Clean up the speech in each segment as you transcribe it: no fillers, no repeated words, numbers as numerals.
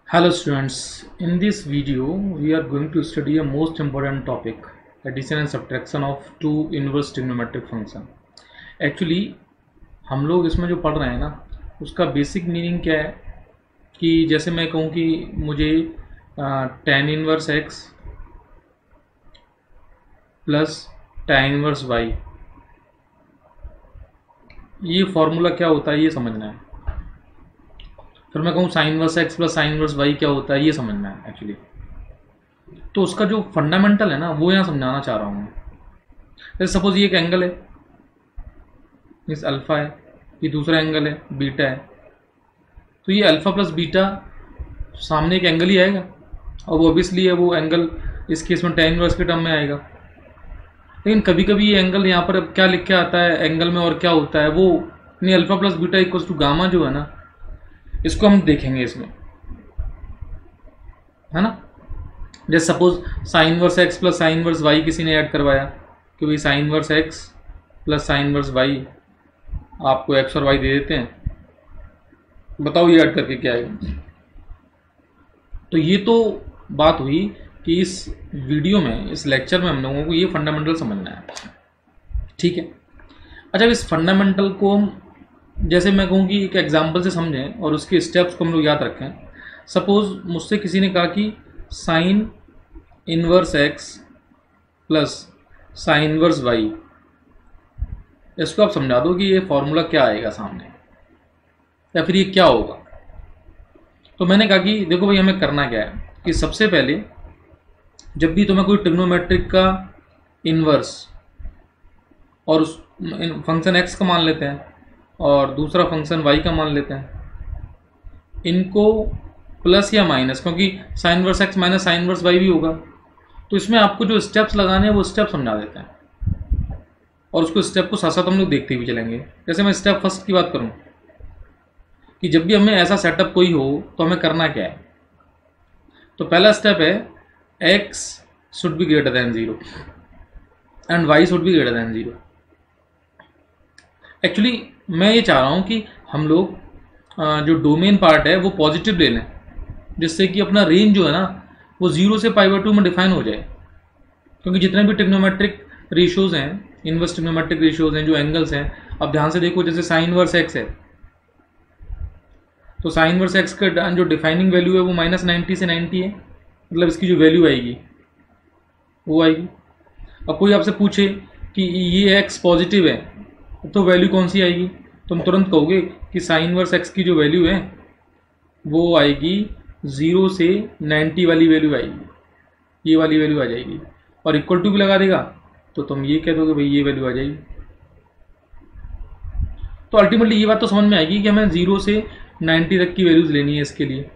Hello students, in this video we are going to study a most important topic, addition and subtraction of two inverse trigonometric function. Actually हम लोग इसमें जो पढ़ रहे हैं ना उसका बेसिक मीनिंग क्या है कि जैसे मैं कहूँ कि मुझे tan inverse x plus tan inverse y ये फॉर्मूला क्या होता है ये समझना है। फिर मैं कहूँ sine inverse x plus sine inverse y क्या होता है ये समझना है एक्चुअली। तो उसका जो फंडामेंटल है ना वो यहाँ समझाना चाह रहा हूँ मैं। जैसे सपोज ये एक एंगल है, इस अल्फ़ा है, ये दूसरा एंगल है बीटा है, तो ये अल्फ़ा प्लस बीटा सामने एक एंगल ही आएगा और वो ऑब्वियसली है वो एंगल इस केस में tan इनवर्स के टर्म में आएगा। लेकिन कभी कभी ये एंगल यहाँ पर अब क्या लिख के आता है एंगल में और क्या होता है वो नहीं, alpha plus beta equals to gamma जो है ना इसको हम देखेंगे इसमें, है ना। जैसे suppose sine inverse x plus sine inverse y किसी ने ऐड करवाया कि भाई sine inverse x plus sine inverse y आपको एक्स और वाई दे देते हैं, बताओ ये ऐड करके क्या आएगा। तो ये तो बात हुई कि इस वीडियो में इस लेक्चर में हम लोगों को ये फंडामेंटल समझना है, ठीक है। अच्छा, इस फंडामेंटल को हम जैसे मैं कहूँ कि एक एग्जाम्पल से समझें और उसके स्टेप्स को हम लोग याद रखें। सपोज मुझसे किसी ने कहा कि sine inverse x plus sine inverse y, इसको आप समझा दो कि ये फॉर्मूला क्या आएगा सामने या फिर ये क्या होगा। तो मैंने कहा कि देखो भाई हमें करना क्या है कि सबसे पहले जब भी तुम्हें कोई ट्रिग्नोमेट्रिक का इनवर्स और उस फंक्शन एक्स का मान लेते हैं और दूसरा फंक्शन y का मान लेते हैं, इनको प्लस या माइनस, क्योंकि sign inverse x minus sine inverse y भी होगा, तो इसमें आपको जो स्टेप्स लगाने हैं वो स्टेप समझा देते हैं और उसको स्टेप को साथ साथ हम लोग देखते भी चलेंगे। जैसे मैं स्टेप फर्स्ट की बात करूं कि जब भी हमें ऐसा सेटअप कोई हो तो हमें करना क्या है। तो पहला स्टेप है x should be greater then 0 and y should be greater then 0। Actually मैं ये चाह रहा हूँ कि हम लोग जो डोमेन पार्ट है वो पॉजिटिव ले लें, जिससे कि अपना रेंज जो है ना वो 0 से π/2 में डिफाइन हो जाए। क्योंकि जितने भी ट्रिग्नोमेट्रिक रेशियोज हैं, इनवर्स ट्रिग्नोमेट्रिक रेशियोज हैं, जो एंगल्स हैं, अब ध्यान से देखो जैसे साइन इनवर्स एक्स है तो साइन इनवर्स एक्स का जो डिफाइनिंग वैल्यू है वो -90 से 90 है, मतलब इसकी जो वैल्यू आएगी वो आएगी। अब कोई आपसे पूछे कि ये एक्स पॉजिटिव है तो वैल्यू कौन सी आएगी, तुम तुरंत कहोगे कि साइन इनवर्स एक्स की जो वैल्यू है वो आएगी 0 से 90 वाली वैल्यू आएगी, ये वाली वैल्यू आ जाएगी और इक्वल टू भी लगा देगा तो तुम ये कह दोगे भाई ये वैल्यू आ जाएगी। तो अल्टीमेटली ये बात तो समझ में आएगी कि हमें 0 से 90 तक की वैल्यूज लेनी है इसके लिए।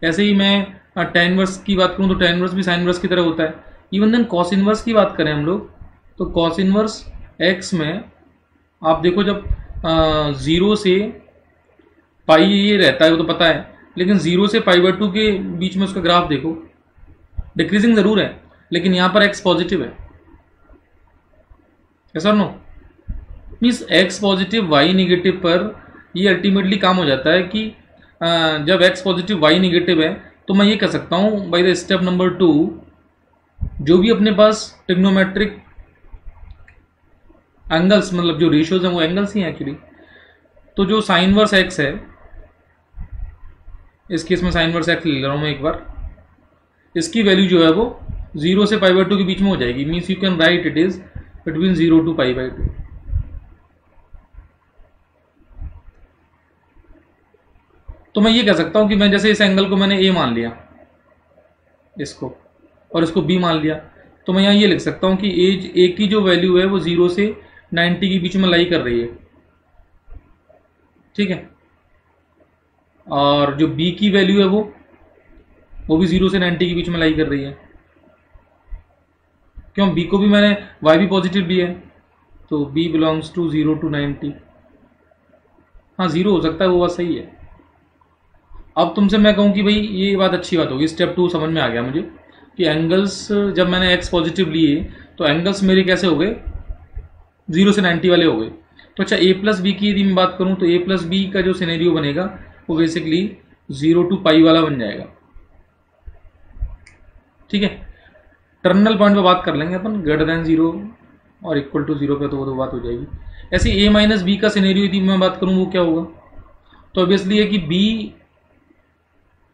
ऐसे ही मैं tan इनवर्स की बात करूँ तो tan इनवर्स भी साइन इनवर्स की तरह होता है। इवन देन कॉस इनवर्स की बात करें हम लोग तो कॉस इनवर्स एक्स में आप देखो जब 0 से पाई ये रहता है वो तो पता है, लेकिन 0 से π/2 के बीच में उसका ग्राफ देखो, डिक्रीजिंग ज़रूर है लेकिन यहाँ पर x पॉजिटिव है, ऐसा no means x positive y negative पर ये अल्टीमेटली काम हो जाता है कि जब x पॉजिटिव y निगेटिव है तो मैं ये कह सकता हूँ बाय द स्टेप नंबर 2 जो भी अपने पास ट्रिग्नोमेट्रिक एंगल्स मतलब जो रेशियोज हैं वो एंगल्स ही हैं एक्चुअली। तो जो साइन इनवर्स एक्स है, इस केस में साइन इनवर्स एक्स ले रहा हूँ मैं एक बार, इसकी वैल्यू जो है वो 0 से π/2 के बीच में हो जाएगी। Means you can write it is between 0 to π/2। तो मैं ये कह सकता हूँ कि मैं जैसे इस एंगल को मैंने a मान लिया इसको और इसको b मान लिया, तो मैं यहाँ ये लिख सकता हूँ कि एज a की जो वैल्यू है वो 0 से 90 के बीच में लाई कर रही है, ठीक है। और जो b की वैल्यू है वो भी 0 से 90 के बीच में लाई कर रही है। क्यों, b को भी मैंने y भी पॉजिटिव लिया है तो b बिलोंग्स टू 0 to 90। हाँ 0 हो सकता है, वो बात सही है। अब तुमसे मैं कहूँ कि भाई ये बात अच्छी बात होगी, स्टेप 2 समझ में आ गया मुझे कि एंगल्स जब मैंने x पॉजिटिव लिए तो एंगल्स मेरे कैसे हो गए 0 से 90 वाले हो गए। तो अच्छा a प्लस बी की यदि मैं बात करूँ तो a प्लस बी का जो सिनेरियो बनेगा वो बेसिकली 0 to π वाला बन जाएगा। ठीक है, टर्मिनल पॉइंट पे बात कर लेंगे अपन, ग्रेटर देन 0 और इक्वल टू 0 पे, तो वो तो बात हो जाएगी। ऐसे a माइनस बी का सिनेरियो यदि मैं बात करूँ वो क्या होगा, तो ऑब्वियसली है कि b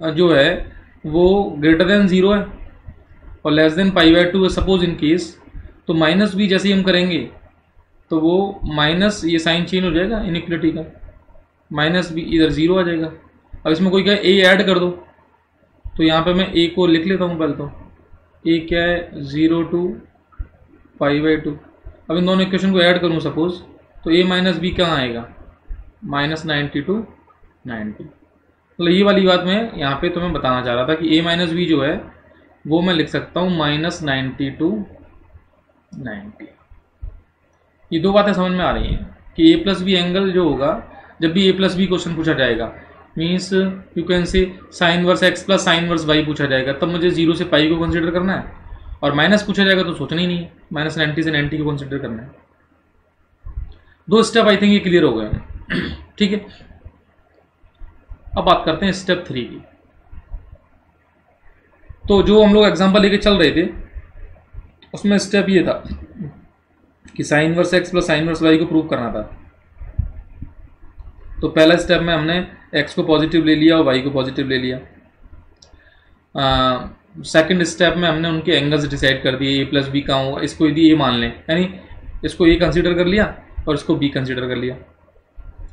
जो है वो ग्रेटर देन 0 है और लेस देन π/2 है सपोज इन केस, तो माइनस बी जैसे ही हम करेंगे तो वो माइनस, ये साइन चेंज हो जाएगा इनइक्वलिटी का, माइनस बी इधर 0 आ जाएगा। अब इसमें कोई क्या a ऐड कर दो, तो यहाँ पे मैं a को लिख लेता हूँ पहले, तो a क्या है 0 to π/2। अब इन दोनों इक्वेशन को ऐड करूँ सपोज, तो a माइनस बी कहाँ आएगा, -90 to 90। मतलब ये वाली बात मैं यहाँ पे तुम्हें बताना चाह रहा था कि a माइनस बी जो है वो मैं लिख सकता हूँ -90 to 90। ये दो बातें समझ में आ रही हैं कि a प्लस बी एंगल जो होगा, जब भी a प्लस बी क्वेश्चन पूछा जाएगा, means you can say sine verse x plus sine verse y पूछा जाएगा, तब मुझे 0 से पाई को कंसिडर करना है, और माइनस पूछा जाएगा तो सोचना ही नहीं है, -90 से 90 को कंसिडर करना है। दो स्टेप आई थिंक ये क्लियर हो गए हैं। ठीक है, अब बात करते हैं स्टेप 3 की। तो जो हम लोग एग्जांपल लेके चल रहे थे उसमें स्टेप ये था कि sine verse x plus sine verse y को प्रूव करना था। तो पहला स्टेप में हमने x को पॉजिटिव ले लिया और y को पॉजिटिव ले लिया। सेकंड स्टेप में हमने उनके एंगल्स डिसाइड कर दिए, a प्लस बी कहाँ होगा, इसको यदि a मान लें, यानी इसको a कंसीडर कर लिया और इसको b कंसीडर कर लिया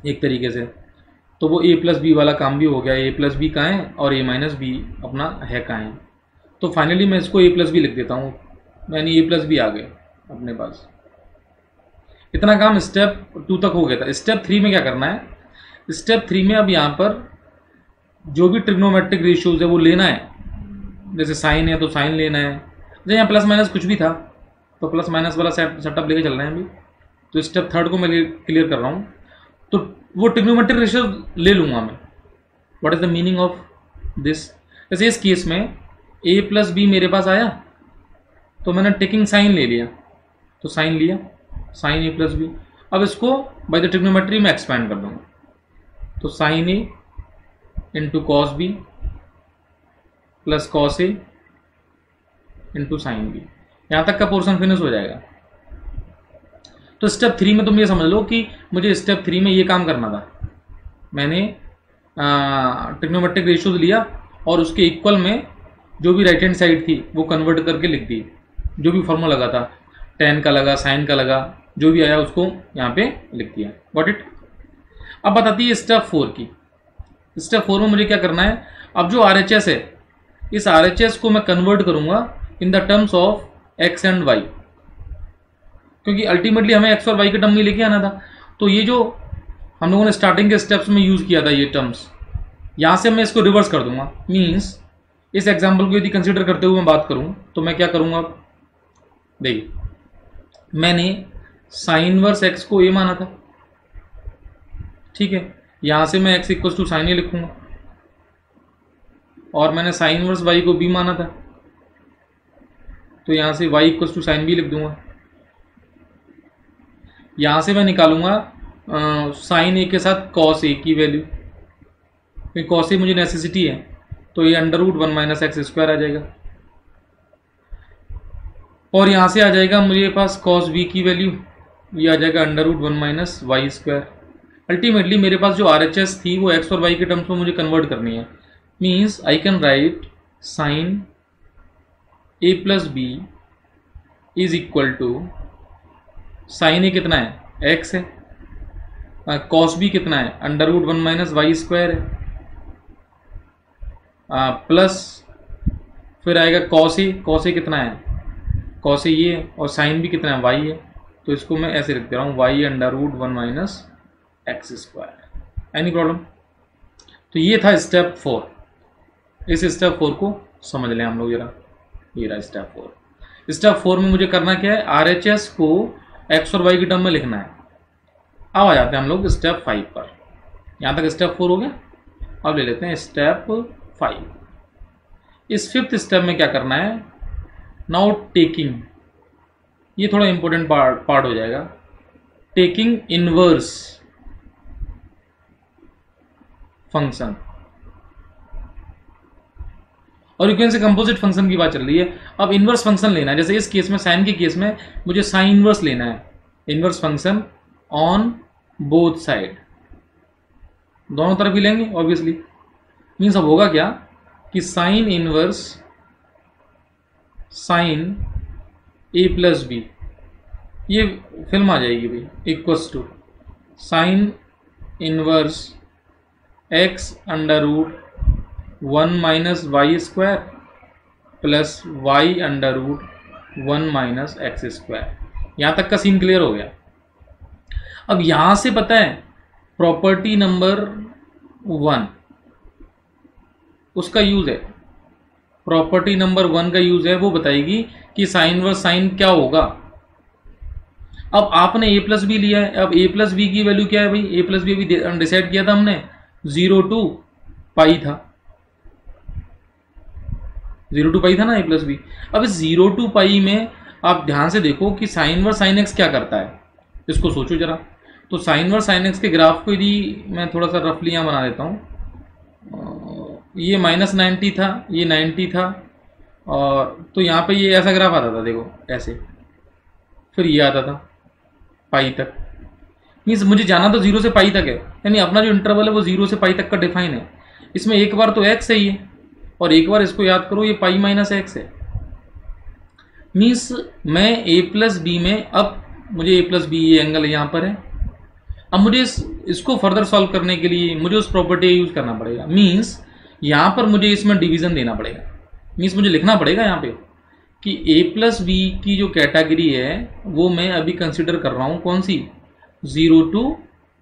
एक तरीके से, तो वो a प्लस बी वाला काम भी हो गया। a प्लस बी कहाँ है और a माइनस बी अपना है कहाँ है, तो फाइनली मैं इसको a प्लस बी लिख देता हूँ, यानी a प्लस बी आ गए अपने पास। इतना काम स्टेप 2 तक हो गया था। स्टेप 3 में क्या करना है, स्टेप 3 में अब यहाँ पर जो भी ट्रिग्नोमेट्रिक रेशियोज है वो लेना है, जैसे साइन है तो साइन लेना है, जैसे यहाँ प्लस माइनस कुछ भी था तो प्लस माइनस वाला सेटअप लेके चल रहे हैं अभी। तो स्टेप 3 को मैं क्लियर कर रहा हूँ, तो वो ट्रिग्नोमेट्रिक रेशियो ले लूँगा मैं। What is the meaning of this, जैसे इस केस में a प्लस बी मेरे पास आया तो मैंने टेकिंग साइन ले लिया, तो साइन लिया, साइन a प्लस बी। अब इसको बाय द ट्रिग्नोमेट्री में एक्सपैंड कर दूंगा, तो sine a into cos b plus cos a into sine b, यहाँ तक का पोर्शन फिनिश हो जाएगा। तो स्टेप 3 में तुम ये समझ लो कि मुझे स्टेप 3 में ये काम करना था, मैंने ट्रिग्नोमेट्रिक रेशियोज लिया और उसके इक्वल में जो भी राइट हैंड साइड थी वो कन्वर्ट करके लिख दी, जो भी फॉर्मूला लगा था, टेन का लगा, साइन का लगा, जो भी आया उसको यहाँ पे लिख दिया। Got it. अब बताती है स्टेप 4 की। स्टेप 4 में मुझे क्या करना है, अब जो RHS है इस RHS को मैं कन्वर्ट करूंगा in the terms of x and y, क्योंकि अल्टीमेटली हमें x और y के टर्म में लेके आना था। तो ये जो हम लोगों ने स्टार्टिंग के स्टेप्स में यूज किया था ये टर्म्स, यहां से मैं इसको रिवर्स कर दूंगा। मीन्स इस एग्जाम्पल को यदि कंसिडर करते हुए मैं बात करूं तो मैं क्या करूंगा, देखिए मैंने साइन वर्स x को a माना था, ठीक है, यहां से मैं x equal to sine a लिखूंगा, और मैंने साइन वर्स y को b माना था तो यहां से y equal to sine b लिख दूंगा। यहां से मैं निकालूंगा साइन a के साथ कॉस a की वैल्यू, क्योंकि कॉस a मुझे नेसेसिटी है, तो ये √1 माइनस एक्स स्क्वायर आ जाएगा, और यहां से आ जाएगा मुझे पास कॉस b की वैल्यू, ये आ जाएगा √1 माइनस वाई स्क्वायर। अल्टीमेटली मेरे पास जो RHS थी वो x और y के टर्म्स में मुझे कन्वर्ट करनी है। Means I can write sine a plus b is equal to sine a कितना है x है, कॉस b कितना है √1 माइनस वाई स्क्वायर है, प्लस फिर आएगा कॉस a कितना है, कॉस a ये है, और साइन भी कितना है y है, तो इसको मैं ऐसे लिख दे रहा हूँ y √1 minus x square. Any problem. तो ये था स्टेप 4। इस स्टेप 4 को समझ लें हम लोग जरा, ये रहा स्टेप 4। स्टेप 4 में मुझे करना क्या है, RHS को x और y के टर्म में लिखना है। अब आ जाते हैं हम लोग स्टेप 5 पर। यहाँ तक स्टेप 4 हो गया, अब ले लेते हैं स्टेप 5। इस 5th स्टेप में क्या करना है, नाउ टेकिंग, ये थोड़ा इंपॉर्टेंट पार्ट हो जाएगा, टेकिंग इनवर्स फंक्शन और यू कैन से कंपोजिट फंक्शन की बात चल रही है। अब इनवर्स फंक्शन लेना है, जैसे इस केस में साइन के केस में मुझे साइन इनवर्स लेना है, inverse function on both side, दोनों तरफ ही लेंगे ऑब्वियसली। मीन्स अब होगा क्या कि साइन इनवर्स साइन ए प्लस बी, ये फिल्म आ जाएगी भाई, equals to sine inverse x under root 1 minus Y square plus Y under root 1 minus x square. यहाँ तक का सीन क्लियर हो गया। अब यहाँ से पता है प्रॉपर्टी नंबर 1 उसका यूज है, प्रॉपर्टी नंबर 1 का यूज है, वो बताएगी कि साइन वर्स साइन क्या होगा। अब आपने a प्लस बी लिया है, अब a प्लस बी की वैल्यू क्या है भाई, a प्लस बी अभी डिसाइड किया था हमने 0 to पाई था, 0 to पाई था ना a प्लस बी। अब इस 0 to पाई में आप ध्यान से देखो कि साइन वर्स साइन एक्स क्या करता है, इसको सोचो जरा। तो साइन वर्स साइन एक्स के ग्राफ को यदि मैं थोड़ा सा रफली यहाँ बना देता हूँ, ये -90 था, ये 90 था, और तो यहाँ पे ये ऐसा ग्राफ आता था, देखो ऐसे, फिर ये आता था पाई तक। मीन्स मुझे जाना तो 0 से पाई तक है, यानी अपना जो इंटरवल है वो 0 से पाई तक का डिफाइन है। इसमें एक बार तो एक्स है ये, और एक बार इसको याद करो ये पाई माइनस एक्स है। मीन्स मैं a प्लस बी में, अब मुझे a प्लस बी ये एंगल यहाँ पर है, अब मुझे इसको फर्दर सॉल्व करने के लिए मुझे उस प्रॉपर्टी यूज करना पड़ेगा। मीन्स यहाँ पर मुझे इसमें डिवीजन देना पड़ेगा। मीन्स मुझे लिखना पड़ेगा यहाँ पे कि a प्लस बी की जो कैटेगरी है वो मैं अभी कंसिडर कर रहा हूँ कौन सी, 0 to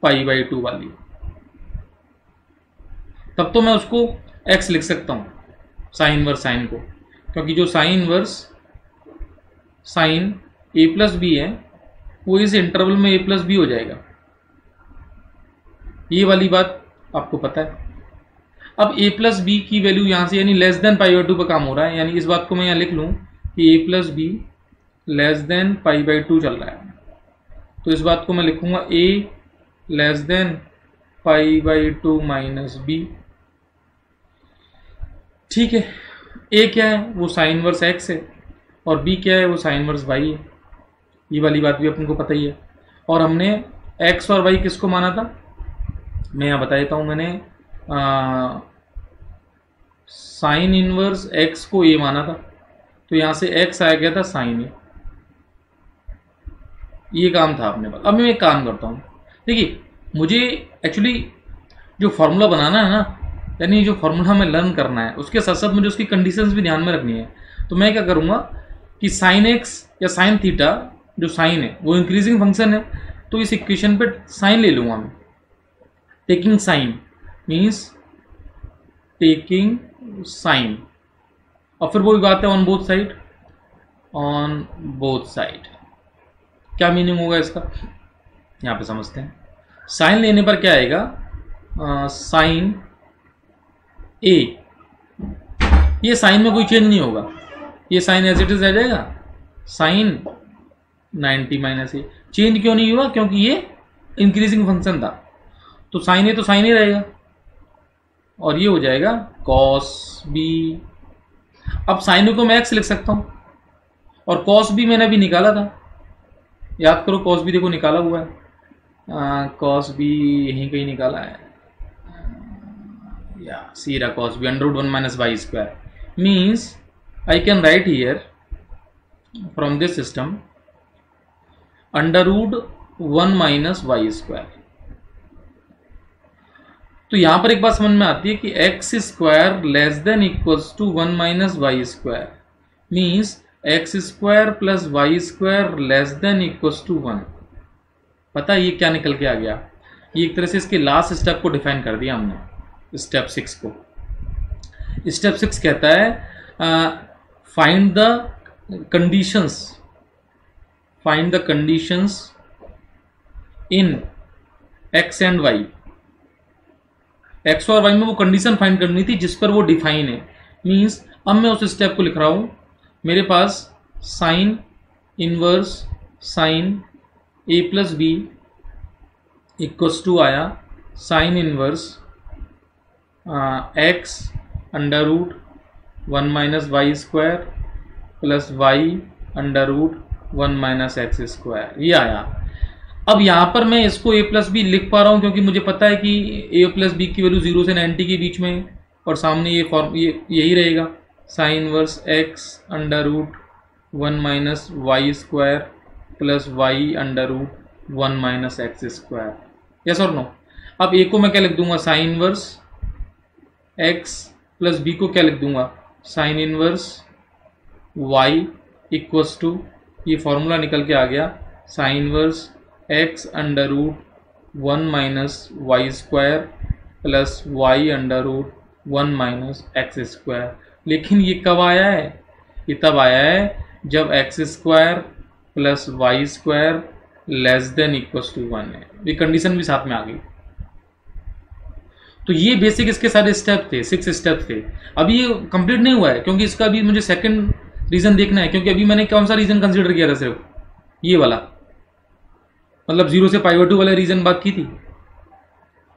π/2 वाली। तब तो मैं उसको x लिख सकता हूँ साइन वर्स साइन को, क्योंकि जो sine verse sine a plus b है वो इस इंटरवल में a प्लस बी हो जाएगा। ये वाली बात आपको पता है। अब a प्लस बी की वैल्यू यहाँ से यानी लेस देन π/2 पर काम हो रहा है, यानी इस बात को मैं यहाँ लिख लूँ कि a plus B less than π/2 चल रहा है। तो इस बात को मैं लिखूंगा a less than π/2 minus B. ठीक है, a क्या है वो साइन वर्स x है, और b क्या है वो साइन वर्स y है। ये वाली बात भी अपन को पता ही है। और हमने x और y किसको माना था, मैं यहाँ बता देता हूँ। मैंने साइन इनवर्स x को a माना था, तो यहाँ से x आ गया था साइन a। ये काम था अपने पास। अब मैं एक काम करता हूँ, देखिए मुझे एक्चुअली जो फॉर्मूला बनाना है ना, यानी जो फॉर्मूला हमें लर्न करना है, उसके साथ साथ मुझे उसकी कंडीशंस भी ध्यान में रखनी है। तो मैं क्या करूँगा कि साइन एक्स या साइन थीटा, जो साइन है वो इंक्रीजिंग फंक्शन है, तो इस इक्वेशन पे साइन ले लूँगा मैं। Taking sine means taking sine, और फिर वही बात है on both side, on both side. क्या मीनिंग होगा इसका, यहाँ पे समझते हैं। साइन लेने पर क्या आएगा, साइन ए, ये साइन में कोई चेंज नहीं होगा, ये साइन एज इट इज आ जाएगा, साइन 90 माइनस ए। चेंज क्यों नहीं हुआ, क्योंकि ये इंक्रीजिंग फंक्शन था, तो साइन ए तो साइन ही रहेगा, और ये हो जाएगा कॉस बी। अब साइन ए को मैं एक्स लिख सकता हूँ, और कॉस बी मैंने अभी निकाला था, याद करो कॉस बी देखो निकाला हुआ है, कॉस बी यहीं कहीं निकाला है, या सी रहा cos b under root 1 minus Y square. Means I can write here from this system under root 1 minus Y square. तो यहां पर एक बात समझ में आती है कि x square less than equals to 1 minus Y square, means x square plus y square less than equals to 1। पता है ये क्या निकल के आ गया, ये एक तरह से इसके लास्ट स्टेप को डिफाइन कर दिया हमने, स्टेप 6 को। स्टेप 6 कहता है find the conditions, find the conditions in x and y. X और वाई में वो कंडीशन फाइंड करनी थी जिस पर वो डिफाइन है। मीन्स अब मैं उस स्टेप को लिख रहा हूं, मेरे पास sine inverse sine A plus B equals to आया sine inverse x under root 1 minus Y square plus Y under root 1 minus x square, ये आया। अब यहाँ पर मैं इसको a प्लस बी लिख पा रहा हूँ क्योंकि मुझे पता है कि a प्लस बी की वैल्यू 0 से 90 के बीच में है और सामने ये फॉर्म यही रहेगा, sine inverse x under root 1 minus Y square plus Y under root 1 minus x square, yes और नो। अब a को मैं क्या लिख दूंगा, sine inverse x plus b को क्या लिख दूंगा, sine inverse y equals to, ये फॉर्मूला निकल के आ गया, sine inverse x under root 1 minus Y square plus Y under root 1 minus x square. लेकिन ये कब आया है, ये तब आया है जब x square plus y square less than equals to 1 है, ये कंडीशन भी साथ में आ गई। तो ये बेसिक इसके सारे स्टेप थे, 6 स्टेप थे। अभी ये कंप्लीट नहीं हुआ है क्योंकि इसका अभी मुझे सेकंड रीजन देखना है, क्योंकि अभी मैंने कौन सा रीजन कंसीडर किया था, सिर्फ ये वाला, मतलब 0 से π/2 वाले रीजन बात की थी।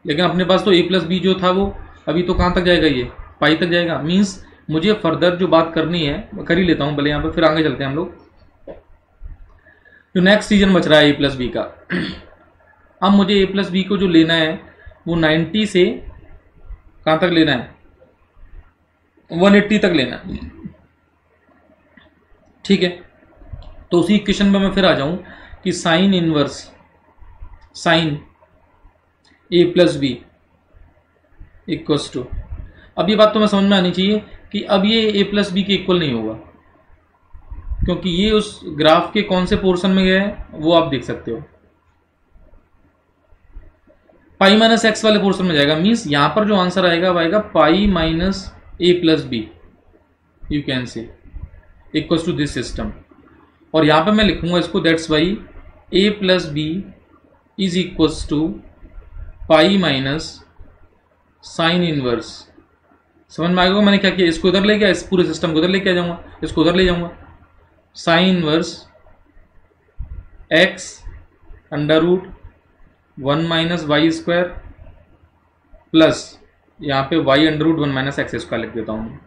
लेकिन अपने पास तो a प्लस बी जो था वो अभी तो कहाँ तक जाएगा, ये पाई तक जाएगा। मीन्स मुझे फर्दर जो बात करनी है कर ही लेता हूँ भले यहाँ पर, फिर आगे चलते हैं हम लोग। जो नेक्स्ट रीजन बच रहा है a प्लस बी का, अब मुझे a प्लस बी को जो लेना है वो 90 से कहाँ तक लेना है, 180 तक लेना है, ठीक है। तो उसी इक्वेशन में मैं फिर आ जाऊं कि sine inverse sine a plus B equals to, अब ये बात तो मैं समझ में आनी चाहिए कि अब ये a प्लस बी के इक्वल नहीं होगा, क्योंकि ये उस ग्राफ के कौन से पोर्शन में गया है वो आप देख सकते हो, पाई माइनस एक्स वाले पोर्शन में जाएगा। मीन्स यहां पर जो आंसर आएगा वो आएगा pi minus a plus b, you can say equals to this system. और यहां पे मैं लिखूंगा इसको, that's why a plus b is equals to pi minus sine inverse. समझ में आएगा मैंने क्या किया, इसको इधर ले गया, इस पूरे सिस्टम को इधर लेके आ जाऊंगा, इसको उधर ले जाऊंगा, sine inverse x under root 1 minus Y square plus यहाँ पे y under root 1 minus x square लिख देता हूँ,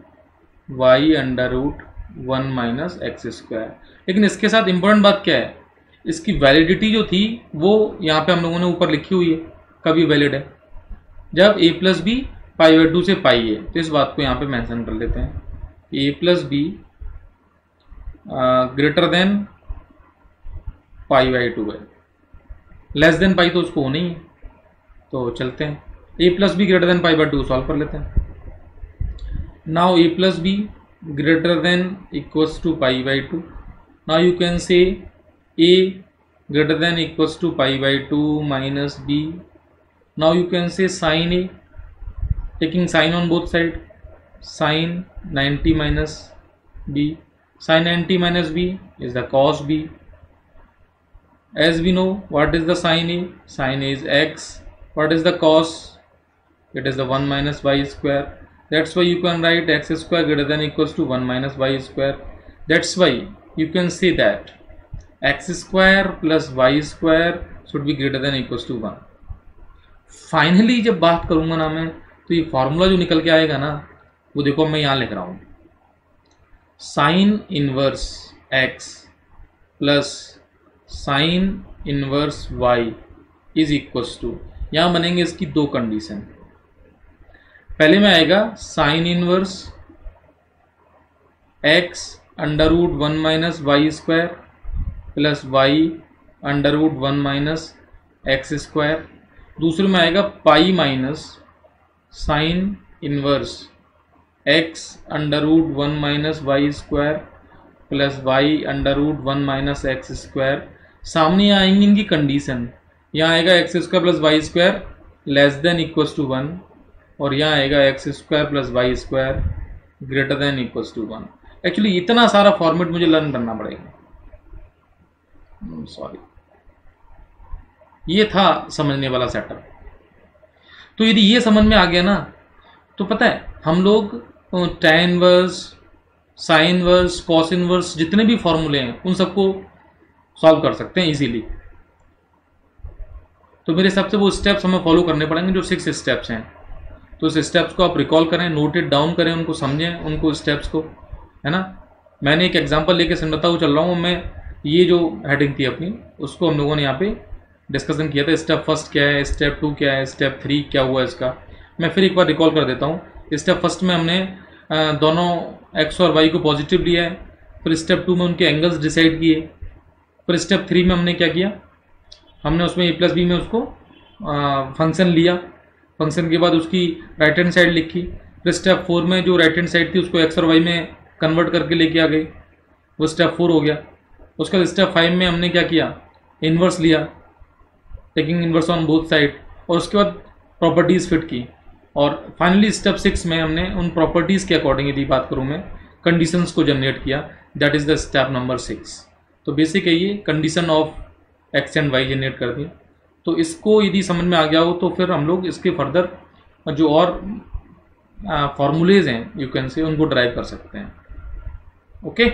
y under root 1 minus x square. लेकिन इसके साथ इंपॉर्टेंट बात क्या है, इसकी वैलिडिटी जो थी वो यहाँ पे हम लोगों ने ऊपर लिखी हुई है, कभी वैलिड है जब a प्लस बी π/2 से पाई है। तो इस बात को यहाँ पे मेंशन कर लेते हैं, a plus B greater than π/2 है, लेस देन पाई तो उसको होना ही है। तो चलते हैं, a plus B greater than π/2 solve कर लेते हैं। Now a plus B greater than equals to π/2. Now you can say a greater than equals to π/2 minus b. Now you can say sin a, taking sin on both side, sin 90 minus b. Sin 90 minus b is the cos b. As we know, what is the sin a? Sin a is x. What is the cos? It is the 1 minus y square. That's why you can write x square greater than equals to 1 minus y square. That's why you can say that x square plus y square should be greater than equals to 1. Finally जब बात करूंगा ना मैं, तो ये formula जो निकल के आएगा ना वो देखो मैं यहाँ लिख रहा हूँ, sine inverse x plus sine inverse y is equals to, यहाँ बनेंगे इसकी दो कंडीशन। पहले में आएगा sine inverse x under root 1 minus Y square plus y under root 1 minus x square. दूसरे में आएगा pi minus sine inverse x under root 1 minus Y square plus y under root 1 minus x square. सामने आएंगी इनकी condition, यहाँ आएगा x square plus y square less than equals to 1, और यहाँ आएगा x square plus y square greater than equals to 1। Actually इतना सारा फॉर्मेट मुझे लर्न करना पड़ेगा, सॉरी, ये था समझने वाला सेटअप। तो यदि ये समझ में आ गया ना, तो पता है हम लोग tan inverse, sine inverse, cos inverse, जितने भी फॉर्मूले हैं उन सबको सॉल्व कर सकते हैं इजीली। तो मेरे हिसाब से वो स्टेप्स हमें फॉलो करने पड़ेंगे जो 6 स्टेप्स हैं। तो इस स्टेप्स को आप रिकॉल करें, नोट इट डाउन करें, उनको समझें, उनको स्टेप्स को, है ना। मैंने एक एग्जांपल लेके समझाता हुआ चल रहा हूँ मैं। ये जो हेडिंग थी अपनी, उसको हम लोगों ने यहाँ पे डिस्कशन किया था। स्टेप फर्स्ट क्या है, स्टेप 2 क्या है, स्टेप 3 क्या हुआ इसका। मैं फिर एक बार रिकॉल कर देता हूँ। स्टेप फर्स्ट में हमने दोनों एक्स और वाई को पॉजिटिव लिया है। फिर स्टेप 2 में उनके एंगल्स डिसाइड किए। फिर स्टेप 3 में हमने क्या किया, हमने उसमें ए प्लस बी में उसको फंक्शन लिया। फंक्शन के बाद उसकी राइट हैंड साइड लिखी। फिर स्टेप 4 में जो राइट हैंड साइड थी उसको एक्स और वाई में कन्वर्ट करके लेके आ गई, वो स्टेप 4 हो गया। उसके बाद स्टेप 5 में हमने क्या किया, इन्वर्स लिया, taking inverse on both side, और उसके बाद प्रॉपर्टीज़ फिट की। और फाइनली स्टेप 6 में हमने उन प्रॉपर्टीज़ के अकॉर्डिंग यदि बात करूँ मैं, कंडीशंस को जनरेट किया। That is the step number 6। तो बेसिक है ये, condition of x and y generate कर दी। तो इसको यदि समझ में आ गया हो तो फिर हम लोग इसके फर्दर जो और फॉर्मूलेज हैं यू कैन से, उनको ड्राइव कर सकते हैं। ओके।